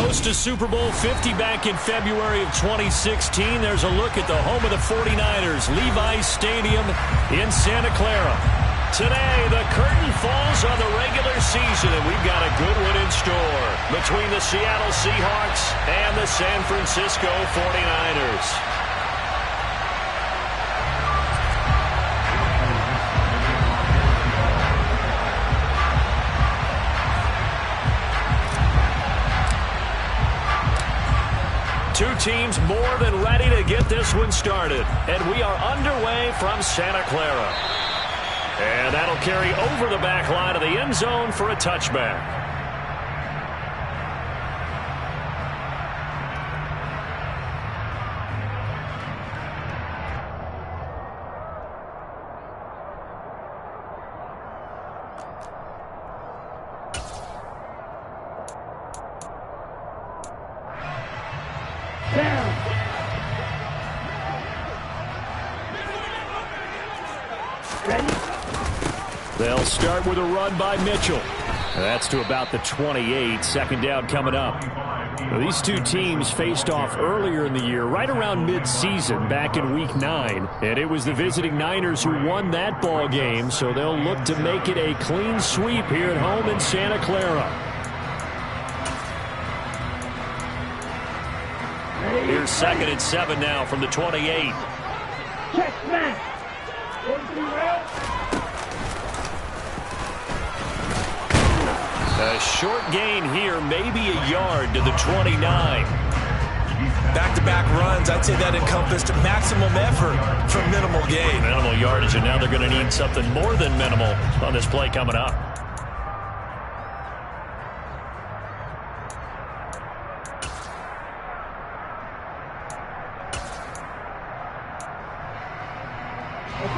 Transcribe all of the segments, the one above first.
Host to Super Bowl 50 back in February of 2016. There's a look at the home of the 49ers, Levi's Stadium in Santa Clara. Today, the curtain falls on the regular season, and we've got a good one in store between the Seattle Seahawks and the San Francisco 49ers. Two teams more than ready to get this one started. And we are underway from Santa Clara. And that'll carry over the back line of the end zone for a touchback. They'll start with a run by Mitchell. That's to about the 28. Second down coming up. Now, these two teams faced off earlier in the year, right around mid-season, back in Week 9. And it was the visiting Niners who won that ball game, so they'll look to make it a clean sweep here at home in Santa Clara. Here's 2nd and 7 now from the 28. Check, man. A short gain here, maybe a yard to the 29. Back-to-back runs, I'd say that encompassed maximum effort for minimal gain. Minimal yardage, and now they're going to need something more than minimal on this play coming up.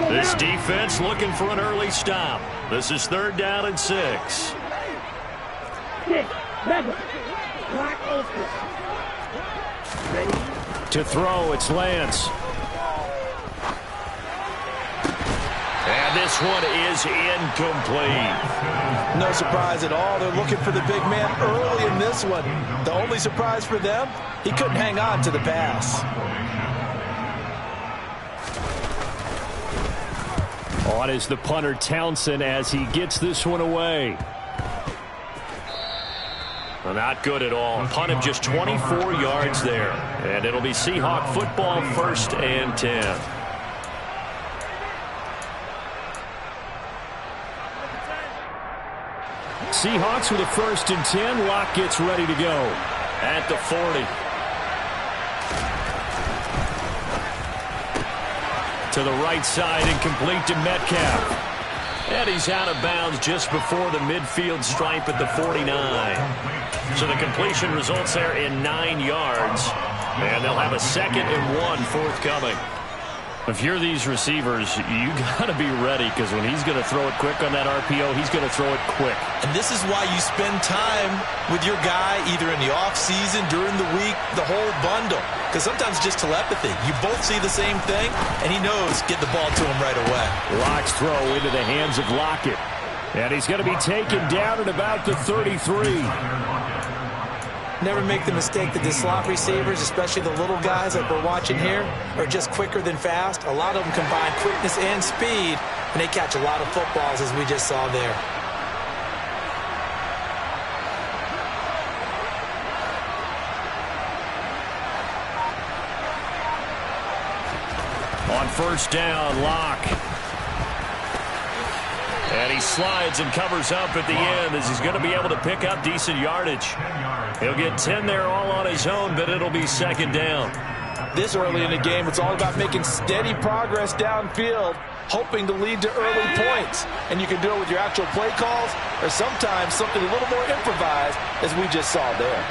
This defense looking for an early stop. This is 3rd down and 6. To throw, it's Lance. And this one is incomplete. No surprise at all. They're looking for the big man early in this one. The only surprise for them, he couldn't hang on to the pass. On is the punter Townsend as he gets this one away. Well, not good at all. Punt of just 24 yards there. And it'll be Seahawk football, 1st and 10. Seahawks with a 1st and 10. Locke gets ready to go at the 40. To the right side and complete to Metcalf. And he's out of bounds just before the midfield stripe at the 49. So the completion results there in 9 yards. And they'll have a 2nd and 1 forthcoming. If you're these receivers, you got to be ready, because when he's going to throw it quick on that RPO, he's going to throw it quick. And this is why you spend time with your guy either in the offseason, during the week, the whole bundle. Because sometimes just telepathy. You both see the same thing, and he knows get the ball to him right away. Locke's throw into the hands of Lockett. And he's going to be taken down at about the 33. Never make the mistake that the slot receivers, especially the little guys like we're watching here, are just quicker than fast. A lot of them combine quickness and speed, and they catch a lot of footballs, as we just saw there. On 1st down, Locke. And he slides and covers up at the end as he's going to be able to pick up decent yardage. He'll get 10 there all on his own, but it'll be 2nd down. This early in the game, it's all about making steady progress downfield, hoping to lead to early points. And you can do it with your actual play calls or sometimes something a little more improvised, as we just saw there.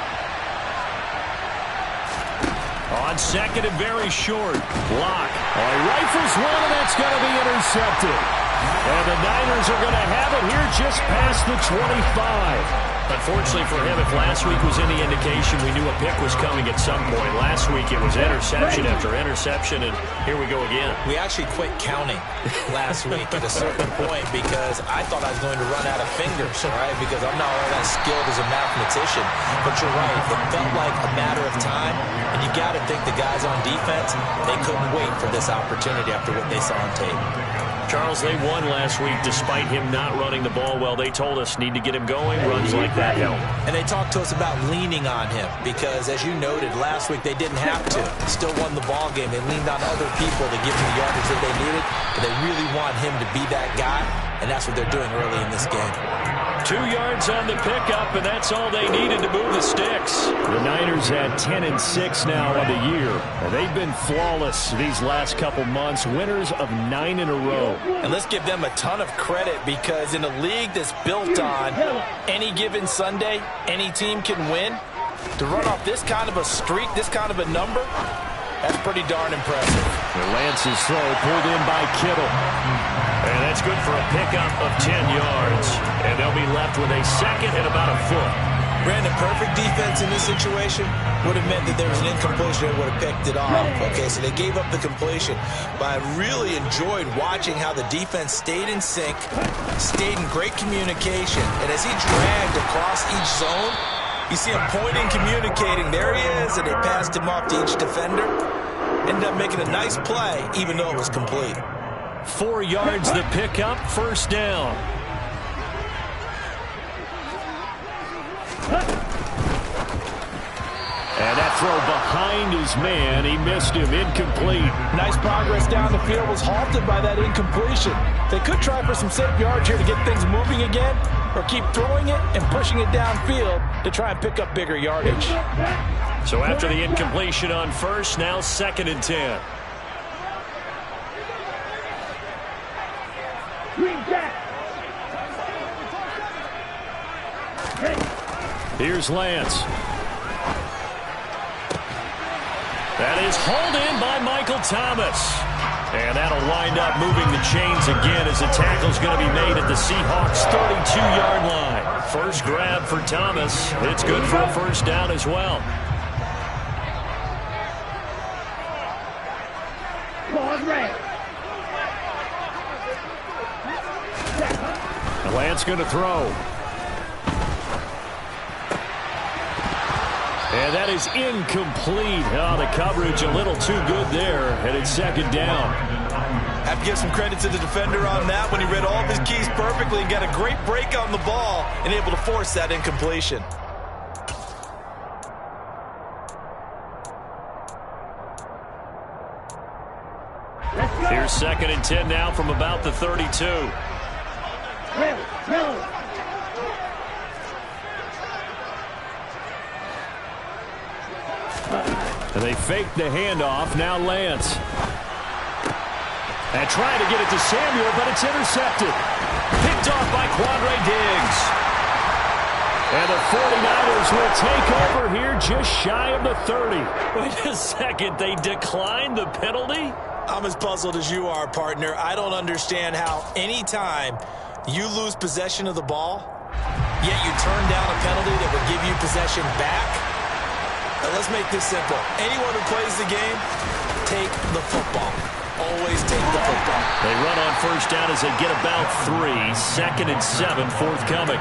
On 2nd and very short, Locke. Rifles one, and that's going to be intercepted. And the Niners are going to have it here just past the 25. Unfortunately for him, if last week was any indication, we knew a pick was coming at some point. Last week it was interception after interception, and here we go again. We actually quit counting last week at a certain point because I thought I was going to run out of fingers, right? Because I'm not all that skilled as a mathematician. But you're right. It felt like a matter of time, and you got to think the guys on defense, they couldn't wait for this opportunity after what they saw on tape. Charles, they won last week despite him not running the ball well. They told us need to get him going. Runs like that help. And they talked to us about leaning on him because, as you noted, last week they didn't have to. Still won the ball game. They leaned on other people to give them the yardage that they needed, but they really want him to be that guy, and that's what they're doing early in this game. 2 yards on the pickup, and that's all they needed to move the sticks. The Niners at 10-6 now on the year, and they've been flawless these last couple months, winners of 9 in a row. And let's give them a ton of credit because in a league that's built on any given Sunday, any team can win, to run off this kind of a streak, this kind of a number, that's pretty darn impressive. Lance's throw pulled in by Kittle. And that's good for a pickup of 10 yards. And they'll be left with a second and about a foot. Brandon, perfect defense in this situation would have meant that there was an incompletion and would have picked it off. Okay, so they gave up the completion. But I really enjoyed watching how the defense stayed in sync, stayed in great communication. And as he dragged across each zone, you see him pointing, communicating. There he is, and they passed him off to each defender. Ended up making a nice play, even though it was complete. 4 yards the pickup, first down. And that throw behind his man, he missed him, incomplete. Nice progress down the field, was halted by that incompletion. They could try for some safe yards here to get things moving again, or keep throwing it and pushing it downfield to try and pick up bigger yardage. So after the incompletion on first, now 2nd and 10. Here's Lance. That is hauled in by Michael Thomas. And that'll wind up moving the chains again as the tackle's going to be made at the Seahawks 32-yard line. First grab for Thomas. It's good for a first down as well. Lance going to throw. And that is incomplete. Oh, the coverage a little too good there, and it's 2nd down. Have to give some credit to the defender on that when he read all of his keys perfectly and got a great break on the ball and able to force that incompletion. Here's 2nd and 10 now from about the 32. And they fake the handoff. Now Lance. And trying to get it to Samuel, but it's intercepted. Picked off by Quandre Diggs. And the 49ers will take over here just shy of the 30. Wait a second. They declined the penalty? I'm as puzzled as you are, partner. I don't understand how any time you lose possession of the ball, yet you turn down a penalty that would give you possession back. Now, let's make this simple. Anyone who plays the game, take the football. Always take the football. They run on first down as they get about 3. 2nd and 7 forthcoming.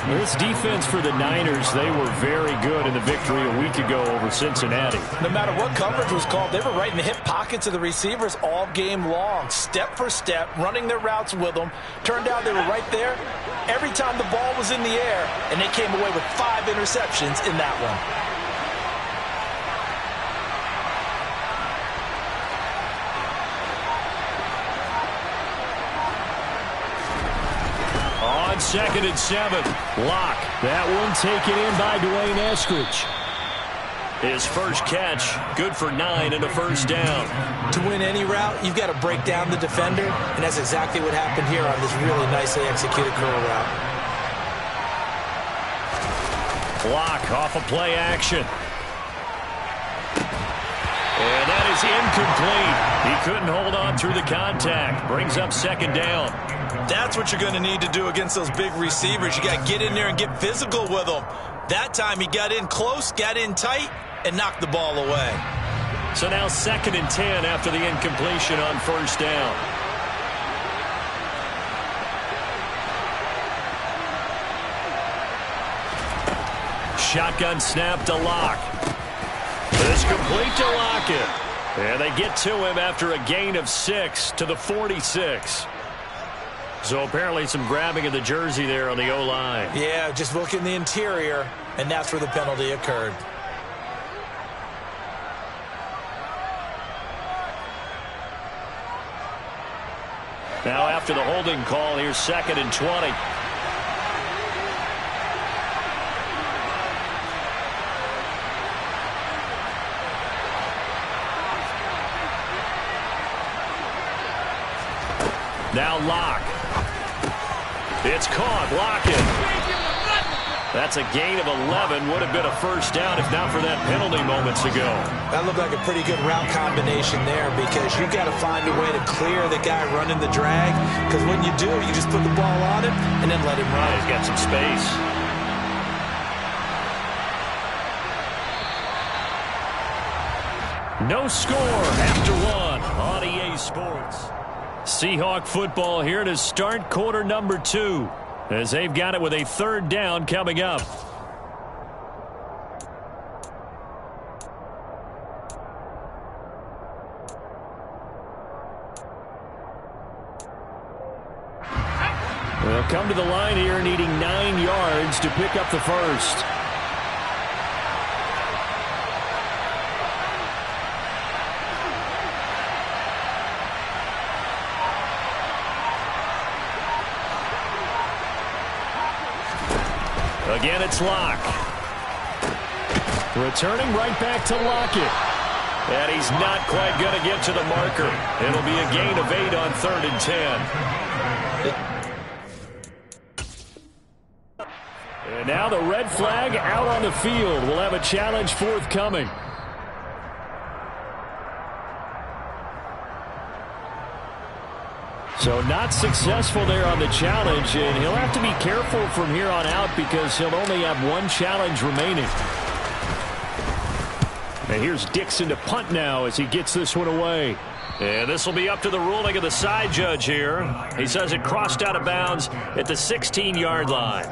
This defense for the Niners, they were very good in the victory a week ago over Cincinnati. No matter what coverage was called, they were right in the hip pockets of the receivers all game long, step for step, running their routes with them. Turned out they were right there every time the ball was in the air, and they came away with 5 interceptions in that one. On 2nd and 7, Locke. That one taken in by Dwayne Eskridge. His first catch, good for 9 and a first down. To win any route, you've got to break down the defender, and that's exactly what happened here on this really nicely executed curl route. Locke off a play action. And that is incomplete. He couldn't hold on through the contact. Brings up second down. That's what you're going to need to do against those big receivers. You got to get in there and get physical with them. That time he got in close, got in tight, and knocked the ball away. So now 2nd and 10 after the incompletion on first down. Shotgun snap to Locke. It's complete to Lockett. And they get to him after a gain of 6 to the 46. So apparently some grabbing of the jersey there on the O-line. Yeah, just look in the interior, and that's where the penalty occurred. Now after the holding call, here's 2nd and 20. Now Locke. It's caught. Lockett. That's a gain of 11. Would have been a first down if not for that penalty moments ago. That looked like a pretty good route combination there because you've got to find a way to clear the guy running the drag. Because when you do, you just put the ball on him and then let him run. He's got some space. No score after 1 on EA Sports. Seahawk football here to start quarter number 2 as they've got it with a 3rd down coming up. They'll come to the line here needing 9 yards to pick up the first. Again, it's Locke. Returning right back to Lockett. And he's not quite going to get to the marker. It'll be a gain of 8 on 3rd and 10. And now the red flag out on the field. We'll have a challenge forthcoming. So not successful there on the challenge, and he'll have to be careful from here on out because he'll only have 1 challenge remaining. And here's Dixon to punt now as he gets this one away. And this will be up to the ruling of the side judge here. He says it crossed out of bounds at the 16-yard line.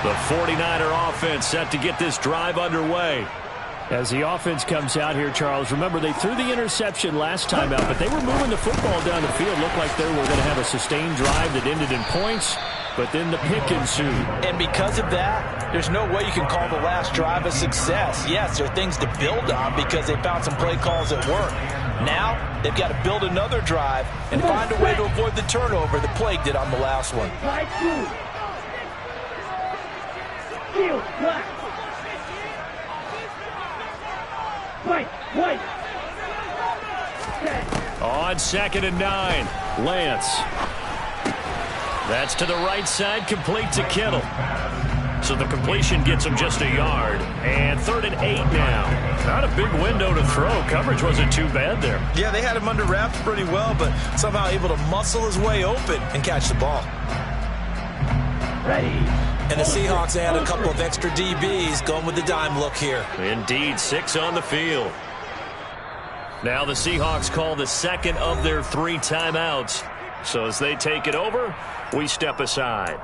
The 49er offense set to get this drive underway. As the offense comes out here, Charles, remember they threw the interception last time out, but they were moving the football down the field. Looked like they were going to have a sustained drive that ended in points, but then the pick ensued. And because of that, there's no way you can call the last drive a success. Yes, there are things to build on because they found some play calls that work. Now, they've got to build another drive and find a way to avoid the turnover the Plague did on the last one. On 2nd and 9, Lance. That's to the right side, complete to Kittle. So the completion gets him just a yard. And 3rd and 8 now. Not a big window to throw. Coverage wasn't too bad there. Yeah, they had him under wraps pretty well, but somehow able to muscle his way open and catch the ball. Ready. And the Seahawks add a couple of extra DBs going with the dime look here. Indeed, 6 on the field. Now the Seahawks call the 2nd of their 3 timeouts. So as they take it over, we step aside.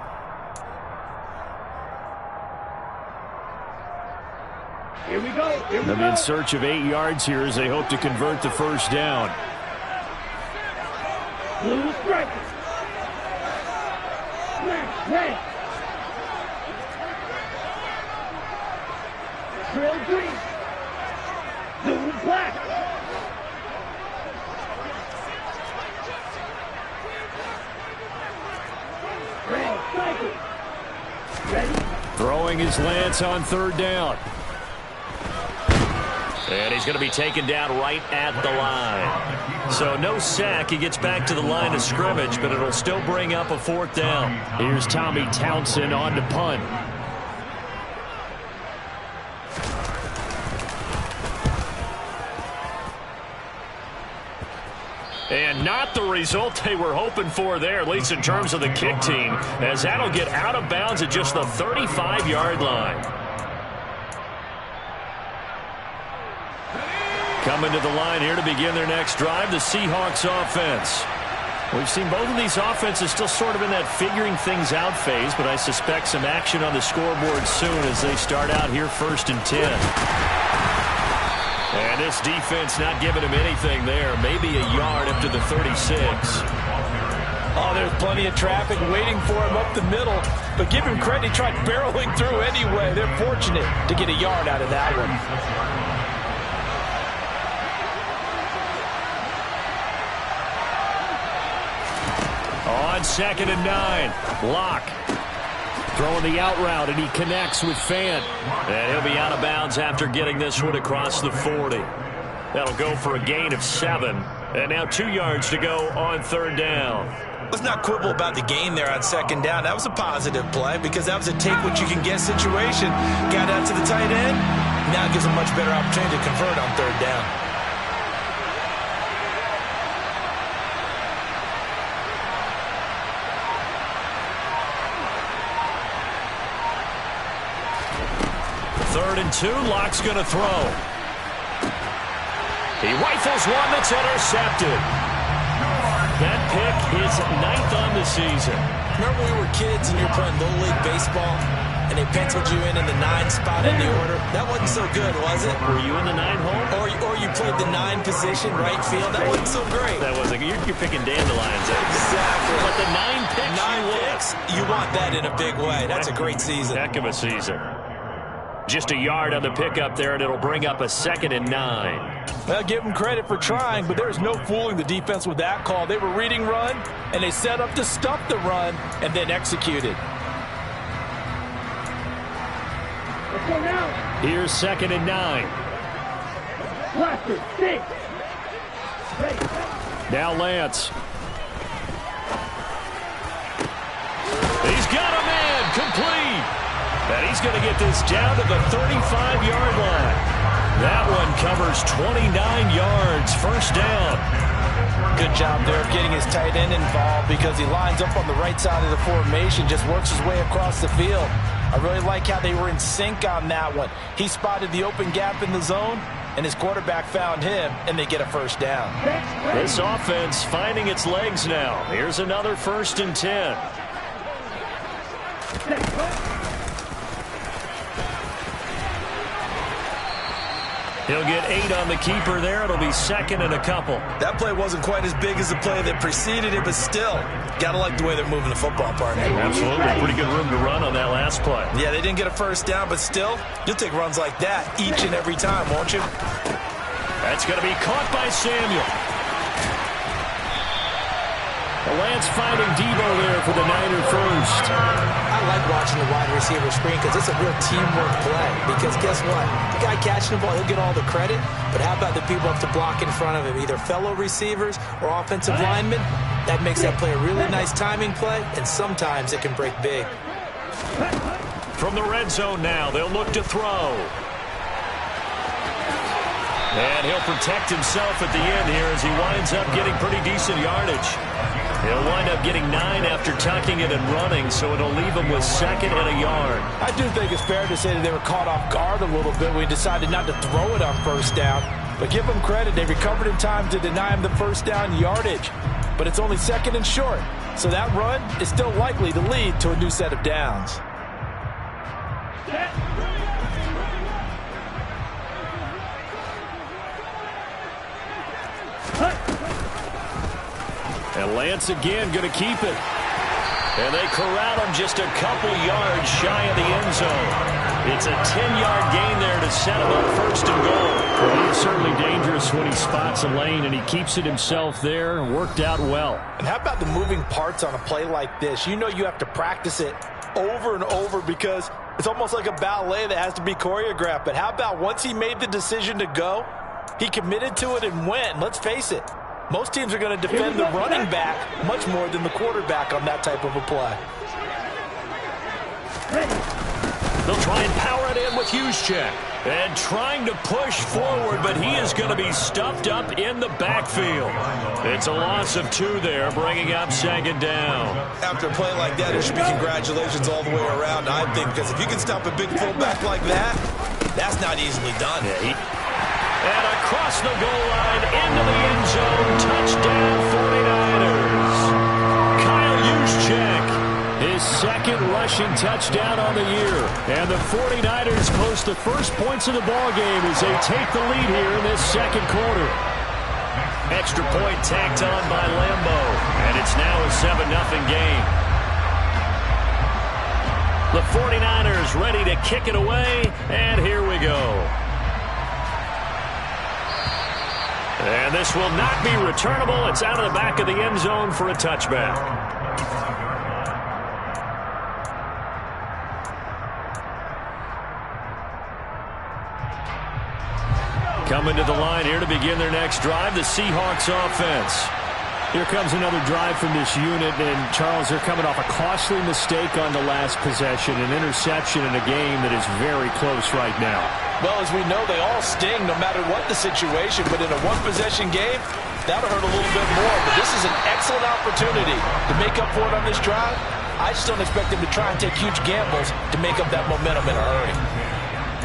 Here we go. They'll be in search of 8 yards here as they hope to convert the first down. Blue strikers. Smash, red. Drill green. Blue black. Red cycle. Ready. Throwing his Lance on 3rd down. And he's going to be taken down right at the line. So no sack. He gets back to the line of scrimmage, but it'll still bring up a 4th down. Here's Tommy Townsend on to punt. And not the result they were hoping for there, at least in terms of the kick team, as that'll get out of bounds at just the 35-yard line. Coming to the line here to begin their next drive, the Seahawks offense. We've seen both of these offenses still sort of in that figuring things out phase, but I suspect some action on the scoreboard soon as they start out here 1st and 10. And this defense not giving him anything there. Maybe a yard up to the 36. Oh, there's plenty of traffic waiting for him up the middle. But give him credit, he tried barreling through anyway. They're fortunate to get a yard out of that one. On 2nd and 9, Locke throwing the out route, and he connects with Fant. And he'll be out of bounds after getting this one across the 40. That'll go for a gain of 7. And now 2 yards to go on 3rd down. Let's not quibble about the gain there on 2nd down. That was a positive play because that was a take-what-you-can-get situation. Got out to the tight end. Now it gives a much better opportunity to convert on 3rd down. Third and 2, Locke's going to throw. He rifles one that's intercepted. That pick is 9th on the season. Remember when we were kids and you were playing Little League Baseball and they penciled you in the 9 spot in the order? That wasn't so good, was it? Were you in the 9 hole? Or you played the 9 position, right field? That wasn't so great. That wasn't. You're picking dandelions. Exactly. But the 9 picks, 9 picks, you want that in a big way. That's a great season. Heck of a season. Just a yard on the pickup there, and it'll bring up a 2nd and 9. Well, give them credit for trying, but there's no fooling the defense with that call. They were reading run, and they set up to stop the run and then executed. Let's go now. Here's 2nd and 9. Blaster, stick. Now Lance. He's got a man, complete. And he's going to get this down to the 35-yard line. That one covers 29 yards, 1st down. Good job there of getting his tight end involved because he lines up on the right side of the formation, just works his way across the field. I really like how they were in sync on that one. He spotted the open gap in the zone, and his quarterback found him, and they get a 1st down. This offense finding its legs now. Here's another 1st and 10. He'll get 8 on the keeper there. It'll be 2nd and a couple. That play wasn't quite as big as the play that preceded it, but still, got to like the way they're moving the football, partner. Absolutely. Pretty good room to run on that last play. Yeah, they didn't get a 1st down, but still, you'll take runs like that each and every time, won't you? That's going to be caught by Samuel. Lance finding Debo there for the Niner 1st. I like watching the wide receiver screen because it's a real teamwork play. Because guess what? The guy catching the ball, he'll get all the credit. But how about the people up to block in front of him, either fellow receivers or offensive linemen? That makes that play a really nice timing play, and sometimes it can break big. From the red zone now, they'll look to throw. And he'll protect himself at the end here as he winds up getting pretty decent yardage. He'll wind up getting 9 after tucking it and running, so it'll leave him with 2nd and a yard. I do think it's fair to say that they were caught off guard a little bit when we decided not to throw it on 1st down. But give them credit. They recovered in time to deny him the 1st down yardage. But it's only 2nd and short, so that run is still likely to lead to a new set of downs. And Lance again going to keep it. And they corral him just a couple yards shy of the end zone. It's a 10-yard gain there to set him up 1st and goal. Well, he's certainly dangerous when he spots a lane, and he keeps it himself there. Worked out well. And how about the moving parts on a play like this? You know you have to practice it over and over because It's almost like a ballet that has to be choreographed. But how about once he made the decision to go, he committed to it and went. Let's face it, most teams are going to defend the running back much more than the quarterback on that type of a play. They'll try and power it in with Juszczyk. And trying to push forward, but he is going to be stuffed up in the backfield. It's a loss of 2 there, bringing up 2nd down. After a play like that, there should be congratulations all the way around, I think, because if you can stop a big fullback like that, that's not easily done. And across the goal line, into the end zone, touchdown 49ers. Kyle Juszczyk, his 2nd rushing touchdown on the year. And the 49ers post the first points of the ballgame as they take the lead here in this 2nd quarter. Extra point tacked on by Lambo. And it's now a 7-0 game. The 49ers ready to kick it away. And here we go. And this will not be returnable. It's out of the back of the end zone for a touchback. Coming to the line here to begin their next drive, the Seahawks offense. Here comes another drive from this unit, and Charles, they're coming off a costly mistake on the last possession, an interception in a game that is very close right now. Well, as we know, they all sting no matter what the situation, but in a one-possession game, that'll hurt a little bit more. But this is an excellent opportunity to make up for it on this drive. I just don't expect them to try and take huge gambles to make up that momentum in a hurry.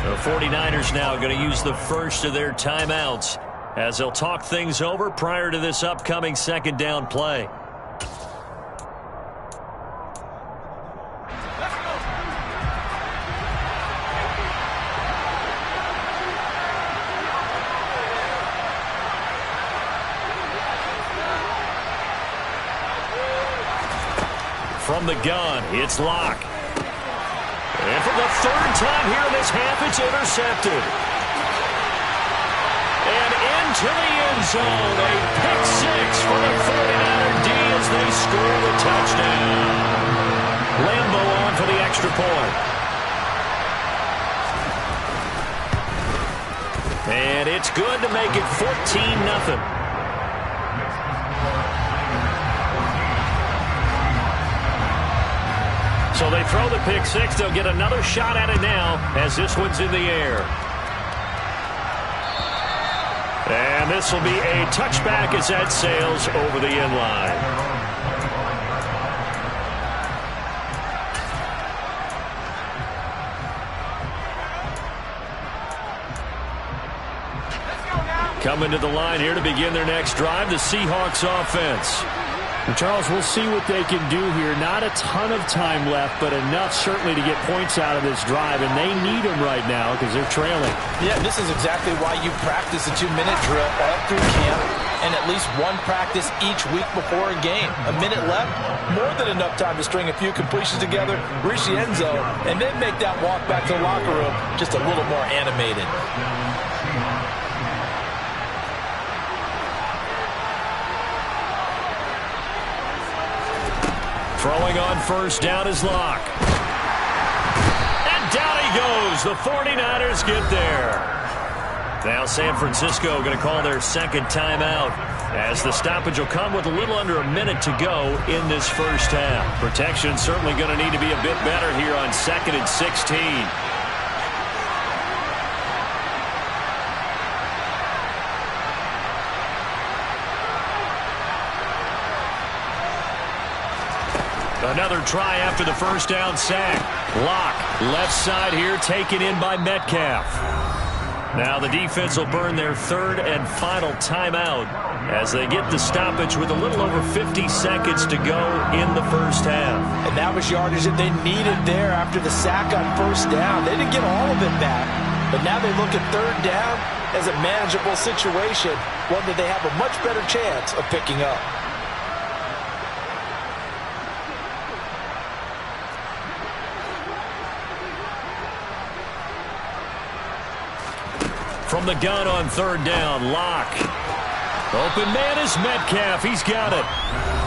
The 49ers now going to use the first of their timeouts as they'll talk things over prior to this upcoming 2nd down play. From the gun, it's Locke. And for the 3rd time here in this half, it's intercepted. And into the end zone, a pick 6 for the 49er D as they score the touchdown. Lambo on for the extra point. And it's good to make it 14-0. So they throw the pick 6. They'll get another shot at it now as this one's in the air. And this will be a touchback as that sails over the end line. Coming to the line here to begin their next drive, the Seahawks offense. And Charles, we'll see what they can do here. Not a ton of time left, but enough certainly to get points out of this drive, and they need them right now because they're trailing. Yeah, this is exactly why you practice a 2-minute drill all through camp and at least one practice each week before a game. A minute left, more than enough time to string a few completions together, reach the end zone, and then make that walk back to the locker room just a little more animated. Throwing on 1st down is Locke. And down he goes. The 49ers get there. Now San Francisco going to call their 2nd timeout as the stoppage will come with a little under a minute to go in this 1st half. Protection certainly going to need to be a bit better here on 2nd and 16. Another try after the 1st down sack. Locke, left side here, taken in by Metcalf. Now the defense will burn their 3rd and final timeout as they get the stoppage with a little over 50 seconds to go in the 1st half. And that was yardage that they needed there after the sack on 1st down. They didn't get all of it back, but now they look at 3rd down as a manageable situation, one that they have a much better chance of picking up. From the gun on 3rd down, Locke. Open man is Metcalf. He's got it.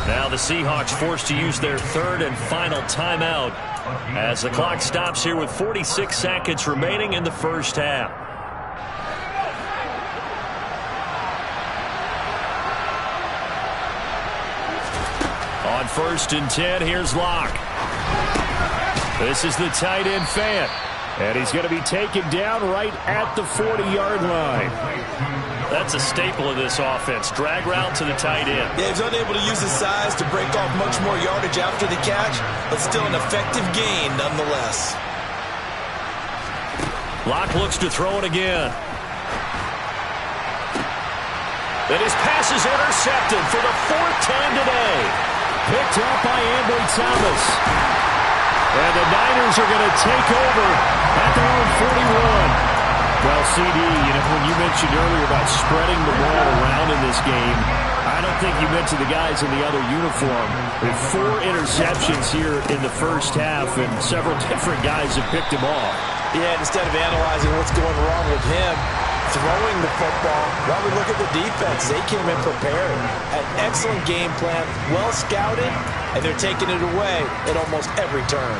Now the Seahawks forced to use their 3rd and final timeout as the clock stops here with 46 seconds remaining in the first half. On 1st and 10, here's Locke. This is the tight end Fant. And he's going to be taken down right at the 40-yard line. That's a staple of this offense. Drag route to the tight end. Yeah, he's unable to use his size to break off much more yardage after the catch, but still an effective gain nonetheless. Locke looks to throw it again. And his pass is intercepted for the 4th time today. Picked up by Ambry Thomas. And the Niners are going to take over at their own 41. Well, CD, when you mentioned earlier about spreading the ball around in this game, I don't think you mentioned the guys in the other uniform. With 4 interceptions here in the first half, and several different guys have picked him off. Yeah, instead of analyzing what's going wrong with him, throwing the football, well, we look at the defense. They came in prepared, had excellent game plan, well scouted, and they're taking it away at almost every turn.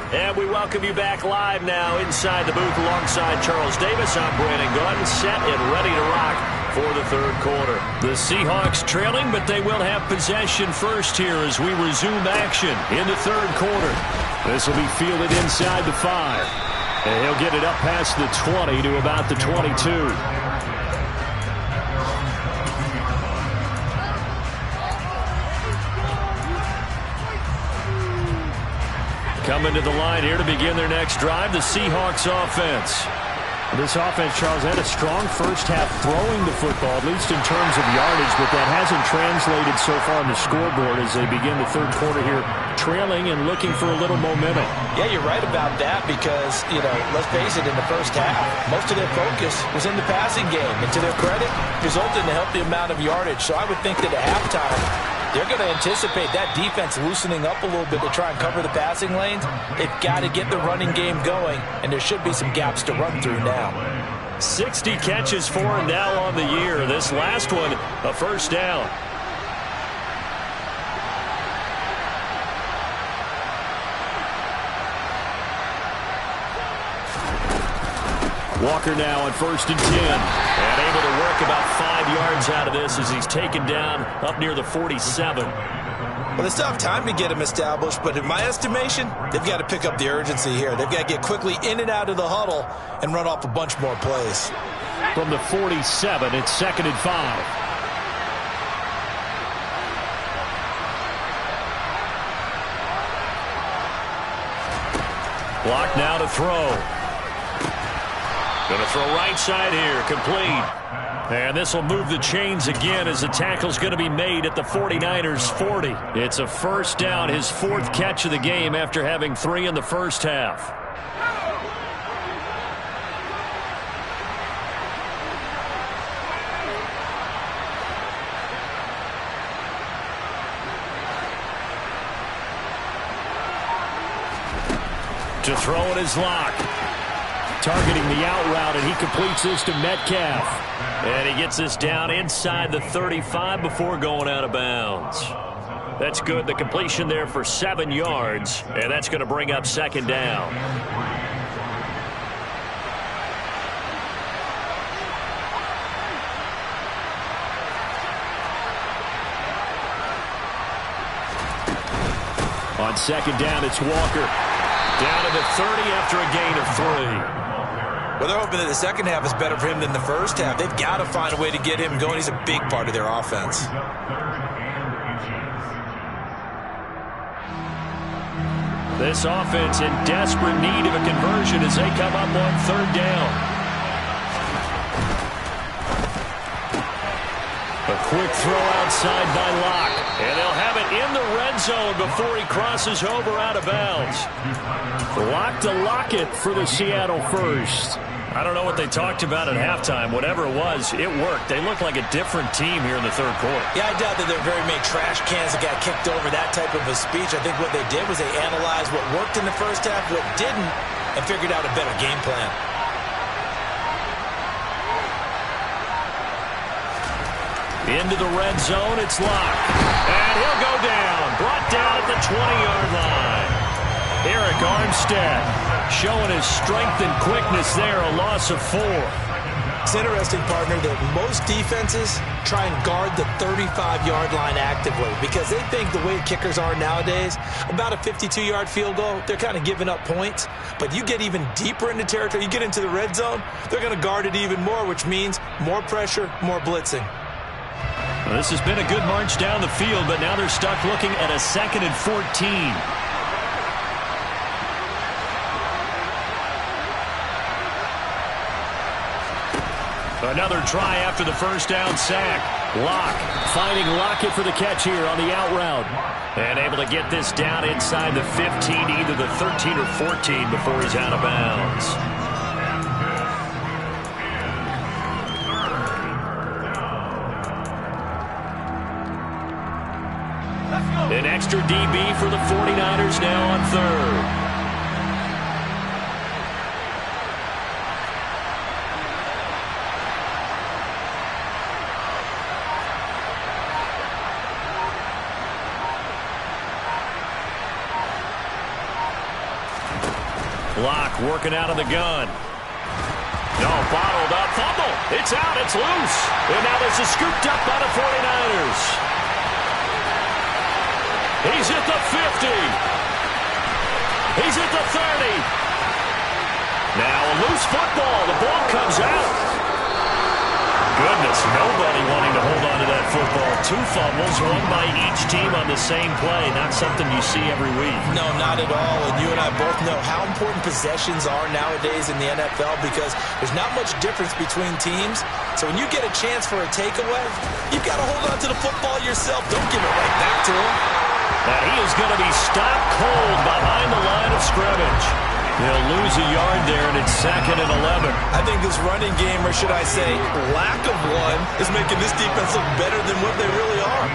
And we welcome you back live now inside the booth alongside Charles Davis. I'm Brandon Gunn, set and ready to rock for the 3rd quarter. The Seahawks trailing, but they will have possession first here as we resume action in the 3rd quarter. This will be fielded inside the 5. And he'll get it up past the 20 to about the 22. Coming to the line here to begin their next drive, the Seahawks offense. This offense, Charles, had a strong first half throwing the football, at least in terms of yardage, but that hasn't translated so far on the scoreboard as they begin the 3rd quarter here, trailing and looking for a little momentum. Yeah, you're right about that because, let's face it, in the first half, most of their focus was in the passing game. And to their credit, resulted in a healthy amount of yardage. So I would think that at halftime, they're going to anticipate that defense loosening up a little bit to try and cover the passing lanes. They've got to get the running game going, and there should be some gaps to run through now. 60 catches for him now on the year. This last one, a first down. Walker now on 1st and 10. And able to work about 5 yards out of this as he's taken down up near the 47. Well, they still have time to get him established, but in my estimation, they've got to pick up the urgency here. They've got to get quickly in and out of the huddle and run off a bunch more plays. From the 47, it's 2nd and 5. Block now to throw. Going to throw right side here, complete. And this will move the chains again as the tackle's going to be made at the 49ers 40. It's a first down, his 4th catch of the game after having 3 in the first half. To throw it is Locke. Targeting the out route, and he completes this to Metcalf. And he gets this down inside the 35 before going out of bounds. That's good. The completion there for 7 yards, and that's going to bring up 2nd down. On 2nd down, it's Walker. Down to the 30 after a gain of 3. Well, they're hoping that the second half is better for him than the first half. They've got to find a way to get him going. He's a big part of their offense. This offense in desperate need of a conversion as they come up on 3rd down. A quick throw outside by Locke. And they'll have it in the red zone before he crosses over out of bounds. Locke to Lockett for the Seattle first. I don't know what they talked about at halftime. Whatever it was, it worked. They look like a different team here in the 3rd quarter. Yeah, I doubt that there are very many trash cans that got kicked over, that type of a speech. I think what they did was they analyzed what worked in the first half, what didn't, and figured out a better game plan. Into the red zone, it's Locke. And he'll go down. Brought down at the 20-yard line. Eric Armstead showing his strength and quickness there, a loss of 4. It's interesting, partner, that most defenses try and guard the 35-yard line actively because they think the way kickers are nowadays, about a 52-yard field goal, they're kind of giving up points. But you get even deeper into territory, you get into the red zone, they're going to guard it even more, which means more pressure, more blitzing. Well, this has been a good march down the field, but now they're stuck looking at a 2nd and 14. Another try after the first down sack. Locke finding Lockett for the catch here on the out route. And able to get this down inside the 15, either the 13 or 14 before he's out of bounds. An extra DB for the 49ers now on 3rd. Locke working out of the gun. No, bottled up. Fumble. It's out. It's loose. And now this is scooped up by the 49ers. He's at the 50. He's at the 30. Now a loose football. The ball comes out. Goodness, nobody wanting to hold on to that football. 2 fumbles, one by each team on the same play. Not something you see every week. No, not at all. And you and I both know how important possessions are nowadays in the NFL because there's not much difference between teams. So when you get a chance for a takeaway, you've got to hold on to the football yourself. Don't give it right back to him. And he is going to be stopped cold behind the line of scrimmage. He'll lose a yard there, and it's 2nd and 11. I think this running game, or should I say lack of one, is making this defense look better than what they really are.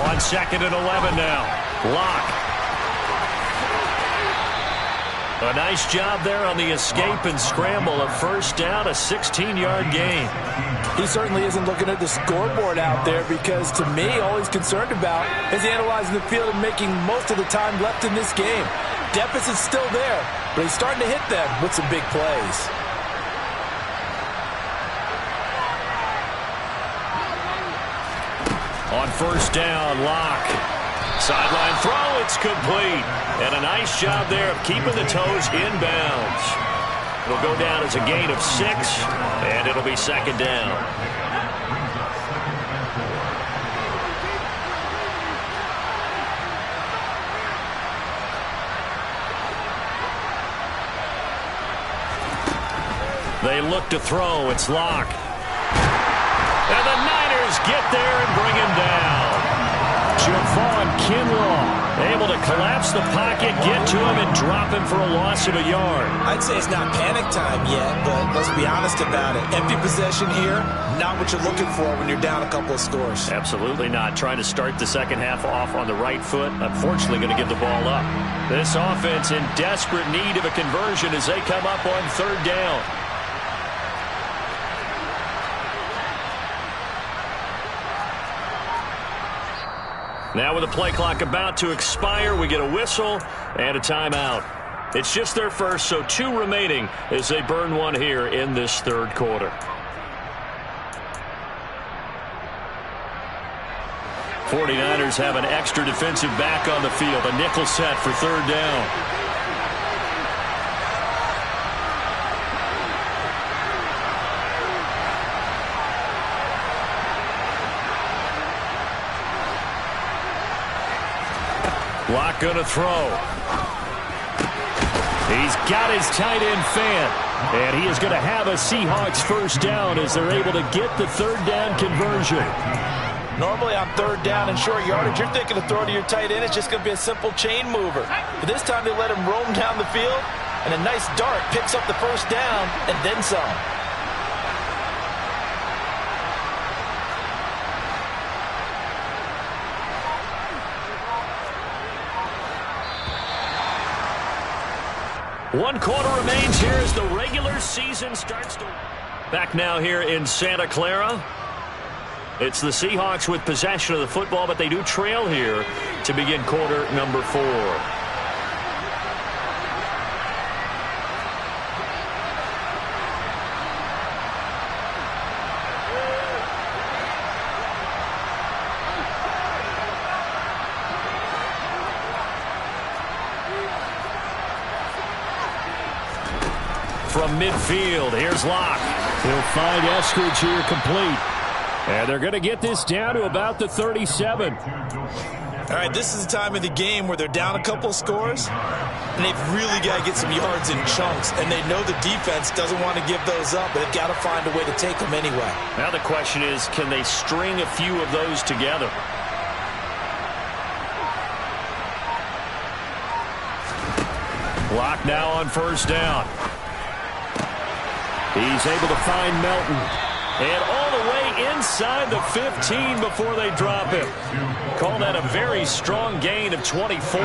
On 2nd and 11 now. Locke. A nice job there on the escape and scramble. A first down, a 16-yard gain. He certainly isn't looking at the scoreboard out there because, to me, all he's concerned about is analyzing the field and making most of the time left in this game. Deficit's still there, but he's starting to hit them with some big plays. On first down, Locke. Sideline throw, it's complete. And a nice job there of keeping the toes inbounds. It'll go down as a gain of 6, and it'll be 2nd down. They look to throw. It's Locke. And the Niners get there and bring him down. Javon Kinlaw able to collapse the pocket, get to him, and drop him for a loss of a yard. I'd say it's not panic time yet, but let's be honest about it. Empty possession here, not what you're looking for when you're down a couple of scores. Absolutely not. Trying to start the second half off on the right foot. Unfortunately, going to give the ball up. This offense in desperate need of a conversion as they come up on 3rd down. Now with the play clock about to expire, we get a whistle and a timeout. It's just their first, so 2 remaining as they burn one here in this 3rd quarter. 49ers have an extra defensive back on the field, a nickel set for 3rd down. Locke going to throw. He's got his tight end fan. And he is going to have a Seahawks first down as they're able to get the 3rd down conversion. Normally on 3rd down and short yardage, you're thinking to throw to your tight end. It's just going to be a simple chain mover. But this time they let him roam down the field, and a nice dart picks up the first down and then some. 1 quarter remains here as the regular season starts to... Back now here in Santa Clara. It's the Seahawks with possession of the football, but they do trail here to begin quarter number 4. From midfield, here's Locke. He'll find Eskridge here complete. And they're going to get this down to about the 37. All right, this is the time of the game where they're down a couple scores, and they've really got to get some yards in chunks, and they know the defense doesn't want to give those up, but they've got to find a way to take them anyway. Now the question is, can they string a few of those together? Locke now on first down. He's able to find Melton. And all the way inside the 15 before they drop him. Call that a very strong gain of 24.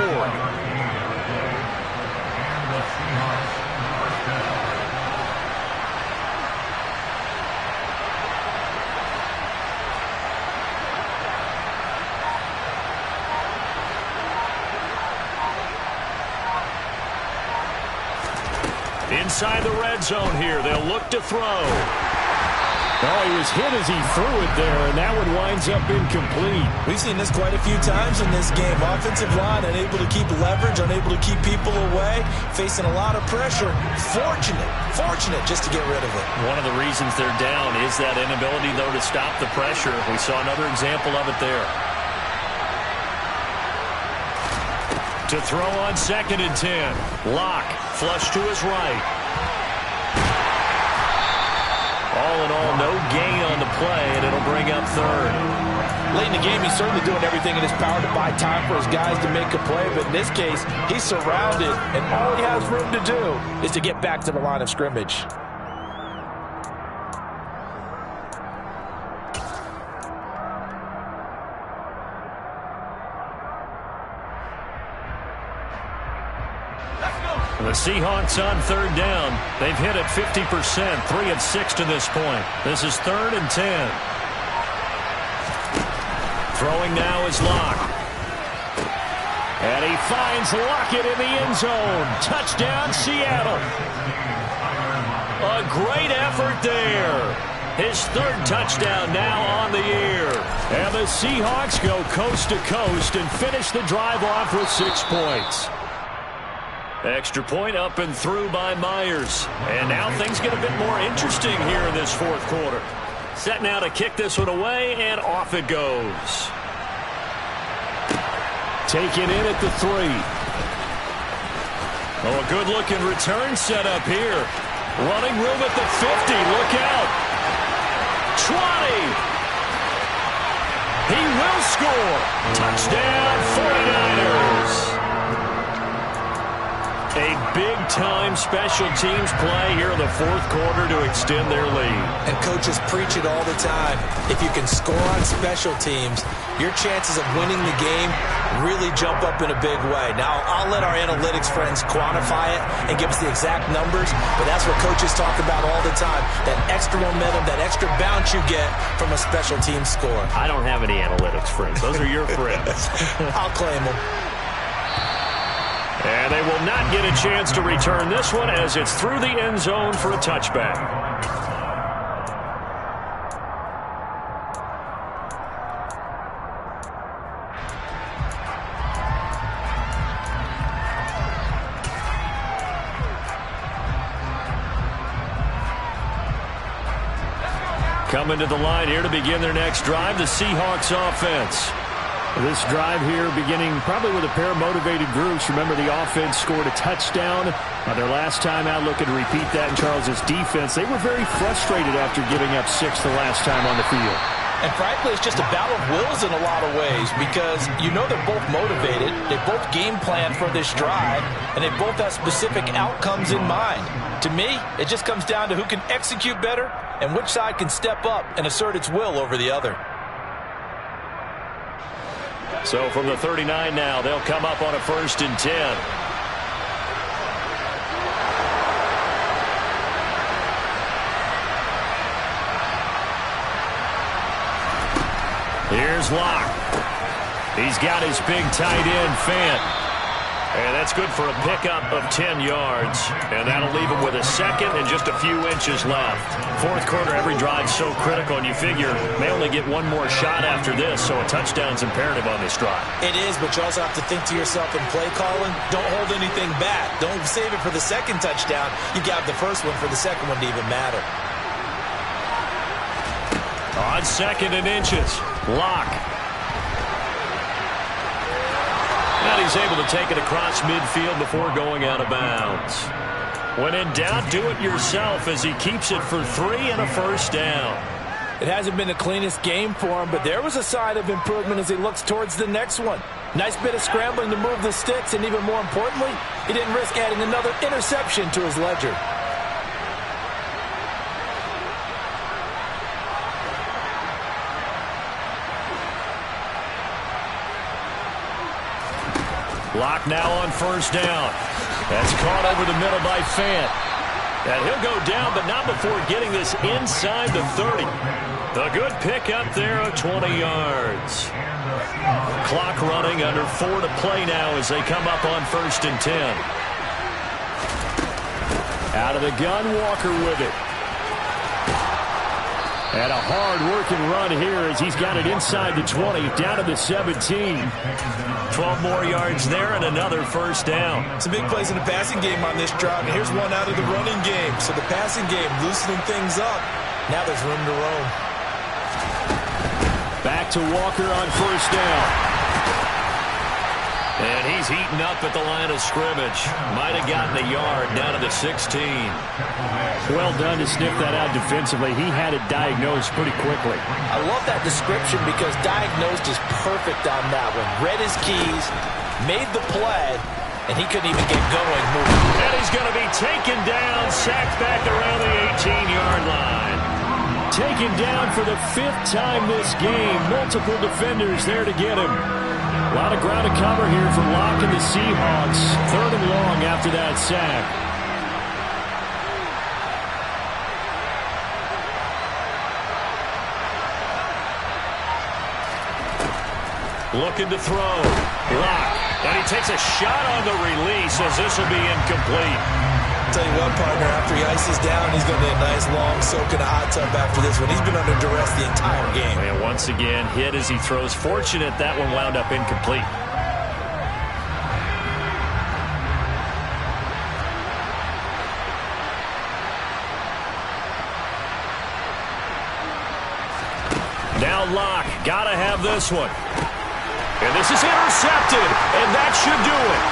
Inside the red zone here. They'll look to throw. Oh, he was hit as he threw it there, and that one winds up incomplete. We've seen this quite a few times in this game. Offensive line unable to keep leverage, unable to keep people away, facing a lot of pressure. Fortunate just to get rid of it. One of the reasons they're down is that inability, though, to stop the pressure. We saw another example of it there. To throw on 2nd and 10. Locke, flush to his right. All in all, no gain on the play, and it'll bring up 3rd. Late in the game, he's certainly doing everything in his power to buy time for his guys to make a play, but in this case, he's surrounded, and all he has room to do is to get back to the line of scrimmage. The Seahawks on 3rd down. They've hit it 50%, 3 of 6 to this point. This is 3rd and 10. Throwing now is Locke. And he finds Lockett in the end zone. Touchdown, Seattle. A great effort there. His 3rd touchdown now on the year. And the Seahawks go coast to coast and finish the drive off with 6 points. Extra point up and through by Myers. And now things get a bit more interesting here in this 4th quarter. Set now to kick this one away, and off it goes. Taken in at the 3. Oh, a good-looking return set up here. Running room at the 50. Look out. 20. He will score. Touchdown, 49ers. A big-time special teams play here in the 4th quarter to extend their lead. And coaches preach it all the time. If you can score on special teams, your chances of winning the game really jump up in a big way. Now, I'll let our analytics friends quantify it and give us the exact numbers, but that's what coaches talk about all the time. That extra momentum, that extra bounce you get from a special team score. I don't have any analytics friends. Those are your friends. I'll claim them. And they will not get a chance to return this one as it's through the end zone for a touchback. Coming to the line here to begin their next drive, the Seahawks offense. This drive here beginning probably with a pair of motivated groups. Remember, the offense scored a touchdown their last time out. Looking to repeat that in Charles's defense. They were very frustrated after giving up 6 the last time on the field. And frankly, it's just a battle of wills in a lot of ways because you know they're both motivated. They both game plan for this drive, and they both have specific outcomes in mind. To me, it just comes down to who can execute better and which side can step up and assert its will over the other. So from the 39 now, they'll come up on a 1st and 10. Here's Locke. He's got his big tight end, Fant. And that's good for a pickup of 10 yards. And that'll leave him with a second and just a few inches left. Fourth quarter, every drive's so critical, and you figure may only get one more shot after this, so a touchdown's imperative on this drive. It is, but you also have to think to yourself in play calling, don't hold anything back. Don't save it for the second touchdown. You got the first one for the second one to even matter. On second and inches, Locke. And he's able to take it across midfield before going out of bounds. When in doubt, do it yourself as he keeps it for 3 and a first down. It hasn't been the cleanest game for him, but there was a sign of improvement as he looks towards the next one. Nice bit of scrambling to move the sticks, and even more importantly, he didn't risk adding another interception to his ledger. Locke now on first down. That's caught over the middle by Fant. And he'll go down, but not before getting this inside the 30. The good pickup there of 20 yards. Clock running, under 4 to play now as they come up on first and 10. Out of the gun, Walker with it. And a hard-working run here as he's got it inside the 20, down to the 17. 12 more yards there and another first down. Some big plays in the passing game on this drive, and here's one out of the running game. So the passing game loosening things up. Now there's room to roam. Back to Walker on first down. And he's heating up at the line of scrimmage. Might have gotten a yard down to the 16. Well done to sniff that out defensively. He had it diagnosed pretty quickly. I love that description because diagnosed is perfect on that one. Read his keys, made the play, and he couldn't even get going moving. And he's going to be taken down, sacked back around the 18-yard line. Taken down for the 5th time this game. Multiple defenders there to get him. A lot of ground to cover here for Locke and the Seahawks. 3rd and long after that sack. Looking to throw. Locke. And he takes a shot on the release as this will be incomplete. I'll tell you what, partner, after he ices down, he's going to get a nice long soak in a hot tub after this one. He's been under duress the entire game. And once again, hit as he throws. Fortunate that one wound up incomplete. Now Locke, gotta have this one. And this is intercepted, and that should do it.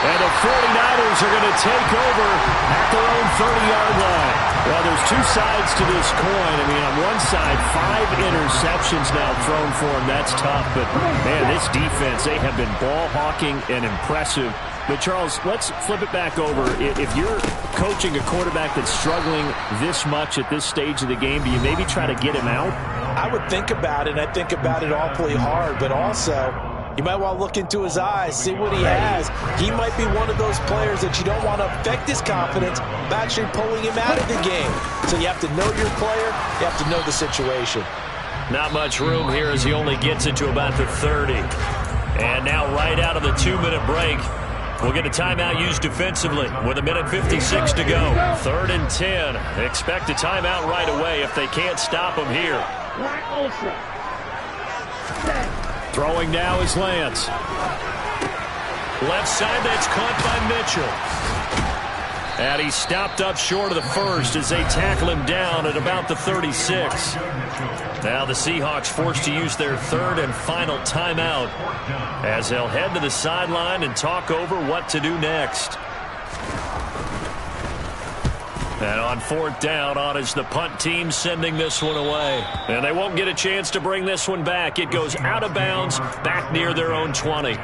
And the 49ers are going to take over at their own 30-yard line. Well, there's two sides to this coin. I mean, on one side, 5 interceptions now thrown for him. That's tough. But, man, this defense, they have been ball hawking and impressive. But, Charles, let's flip it back over. If you're coaching a quarterback that's struggling this much at this stage of the game, do you maybe try to get him out? I would think about it, and I think about it awfully hard. But also, you might want to look into his eyes, see what he has. He might be one of those players that you don't want to affect his confidence by actually pulling him out of the game. So you have to know your player. You have to know the situation. Not much room here as he only gets it to about the 30. And now right out of the 2-minute break, we'll get a timeout used defensively with 1:56 to go. 3rd and 10. Expect a timeout right away if they can't stop him here. Throwing now is Lance. Left side, that's caught by Mitchell. And he's stopped up short of the first as they tackle him down at about the 36. Now the Seahawks forced to use their 3rd and final timeout as they'll head to the sideline and talk over what to do next. And on 4th down, on is the punt team sending this one away. And they won't get a chance to bring this one back. It goes out of bounds back near their own 20.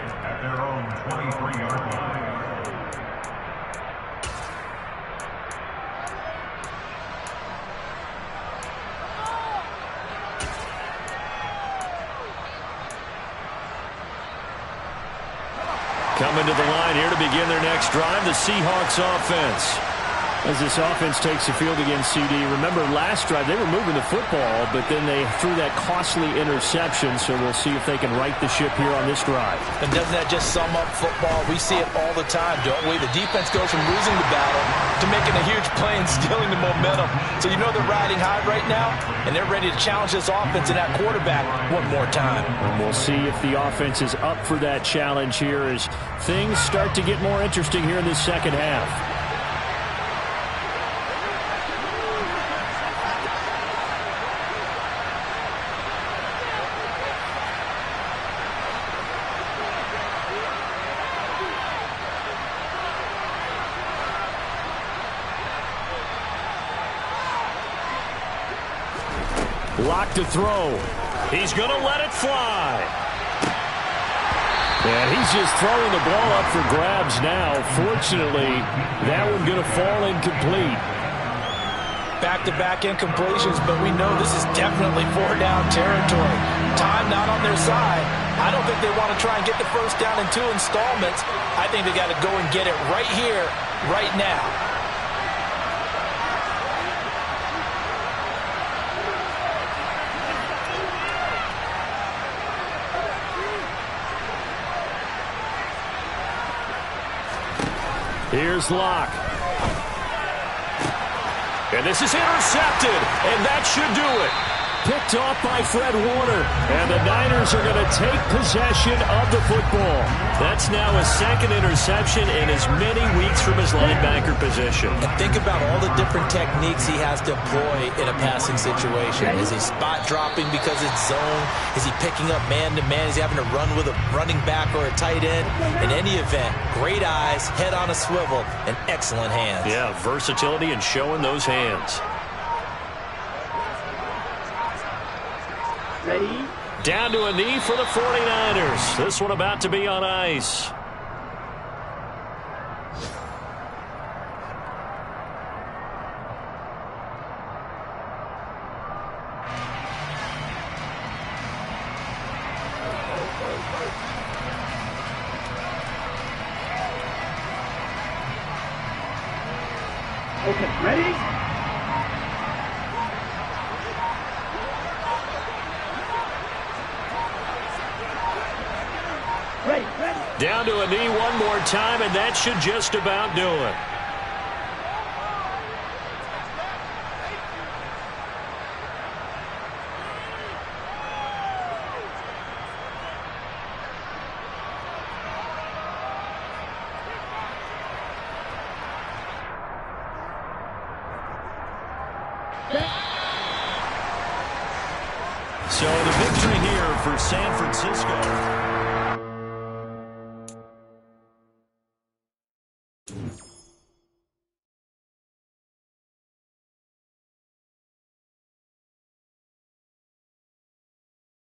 Coming to the line here to begin their next drive, the Seahawks offense. As this offense takes the field against CD. Remember, last drive, they were moving the football, but then they threw that costly interception, so we'll see if they can right the ship here on this drive. And doesn't that just sum up football? We see it all the time, don't we? The defense goes from losing the battle to making a huge play and stealing the momentum. So you know they're riding high right now, and they're ready to challenge this offense and that quarterback one more time. And we'll see if the offense is up for that challenge here as things start to get more interesting here in this second half. Lock to throw. He's going to let it fly. And he's just throwing the ball up for grabs now. Fortunately, that one going to fall incomplete. Back-to-back incompletions, but we know this is definitely four-down territory. Time not on their side. I don't think they want to try and get the first down in 2 installments. I think they got to go and get it right here, right now. Here's Locke. And this is intercepted, and that should do it. Picked off by Fred Warner, and the Niners are going to take possession of the football. That's now his second interception in as many weeks from his linebacker position. And think about all the different techniques he has to employ in a passing situation. Is he spot dropping because it's zone? Is he picking up man-to-man? Is he having to run with a running back or a tight end? In any event, great eyes, head on a swivel, and excellent hands. Yeah, versatility and showing those hands. Ready? Down to a knee for the 49ers. This one about to be on ice. Okay, ready? Down to a knee one more time, and that should just about do it. So the victory here for San Francisco.